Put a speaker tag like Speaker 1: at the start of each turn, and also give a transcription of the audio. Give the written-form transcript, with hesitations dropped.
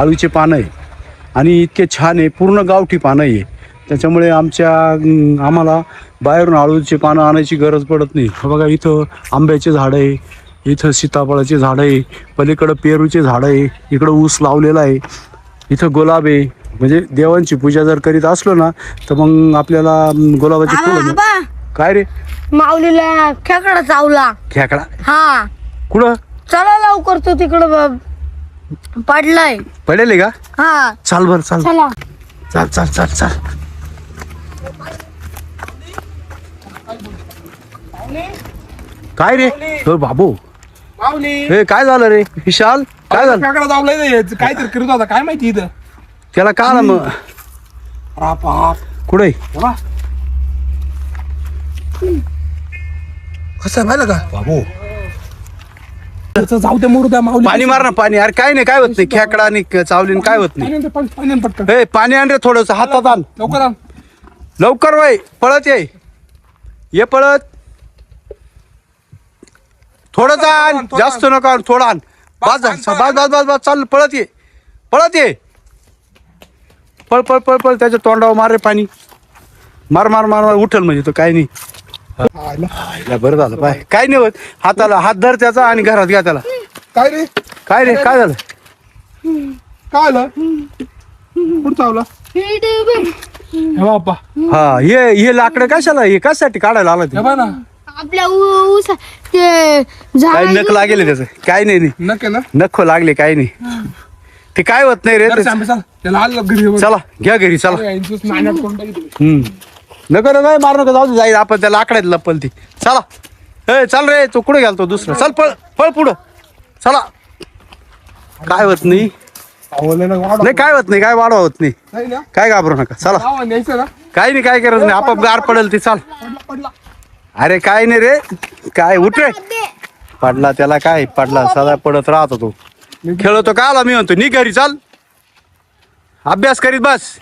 Speaker 1: आळूचे पानं आहे आणि इतके छान आहे, पूर्ण गावठी पानं आहे. त्याच्यामुळे आम्हाला बाहेरून आळूचे पानं आणायची गरज पडत नाही. बघा इथं आंब्याचे झाडं आहे, इथं सीताफळाचे झाडं आहे, पलीकडं पेरूचे झाडं आहे, इकडं ऊस लावलेला आहे, इथं गुलाब आहे. म्हणजे देवांची पूजा जर करीत असलो ना तर मग आपल्याला गुलाबाचे फुलं. काय रे
Speaker 2: माऊलीला खेकडा चावला.
Speaker 1: खेकडा
Speaker 2: हा
Speaker 1: कुठं
Speaker 2: चला लवकर, तो तिकडं पडलाय.
Speaker 1: पडेल का?
Speaker 2: हा
Speaker 1: चाल बर चाल,
Speaker 2: चला.
Speaker 1: चाल चाल चाल चाल. काय रे हो बाबू,
Speaker 3: माऊली
Speaker 1: हे काय झालं रे विशाल? काय झालं?
Speaker 3: काकडा दाबलाय काहीतरी करत होता काय माहिती इथं.
Speaker 1: त्याला का आला मग?
Speaker 3: बाप
Speaker 1: कुठे
Speaker 3: कसं पाहिलं का
Speaker 1: बाबू?
Speaker 3: जाऊ दे मोरू द्या माऊली.
Speaker 1: पाणी मार ना पाणी. अरे काय नाही, काय होत नाही. खेकडा आणि चावलीन काय होत नाही.
Speaker 3: पाणी पटकन
Speaker 1: हे पाणी आण रे थोडस, हातात आण
Speaker 3: लवकर आण.
Speaker 1: लवकर. वय पळत ये पळत. थोडंच आण, जास्त नका आण, थोडं आण. बस बस बस बस बस, चाल पळत ये, पळत ये. पळ पळ पळ पळ, त्याच्या तोंडावर मार रे पाणी. मार मार मार मार, उठल म्हणजे तो काय नाही.
Speaker 3: आयला.
Speaker 1: बरं झालं पाय, काय नाही होत. हाताला हात धर त्याचा आणि घरात घ्या त्याला.
Speaker 3: काय रे
Speaker 1: काय रे काय झालं?
Speaker 3: काय आलं कुठं चावला हे बाप्पा.
Speaker 1: हा हे लाकडं कशाला, हे कशासाठी काढायला आला ते?
Speaker 3: हे बघ ना
Speaker 2: आपल्या ऊस ते
Speaker 1: काय
Speaker 2: झाड
Speaker 1: नख लागेल त्याचं? काय नाही नाही,
Speaker 3: नक्की ना
Speaker 1: नख लागले काय नाही. ते काय होत नाही रे
Speaker 3: जरा
Speaker 1: ते.
Speaker 3: सांग सांग. त्याला आलं घरी बघ.
Speaker 1: चला घ्या घरी चला.
Speaker 3: अरे, यांचंच नाण्यात कोण बघितलं.
Speaker 1: नको नको मार नको, जाऊ दे, जाईल आपण त्या लाकडात लपल ती. चला ए चल रे, तो कुठे गेला तो दुसरा? चल पळ पळ पुढं चला. काय होत नाही,
Speaker 3: आवडलं ना वाढव.
Speaker 1: नाही काय होत नाही, काय वाढवा होत नाही.
Speaker 3: नाही ना
Speaker 1: काय घाबरू नका, चला.
Speaker 3: नाव न्यायचं ना.
Speaker 1: काय नाही, काय करायचं नाही, आपाप गार पडेल ती. चाल.
Speaker 3: पडला
Speaker 1: अरे काय नाही रे, काय उठ रे. पडला त्याला काय, पडला सदा पडत राहतो तो. खेळतो का आला मी म्हणतो, नी घरी चाल, अभ्यास करीत बस.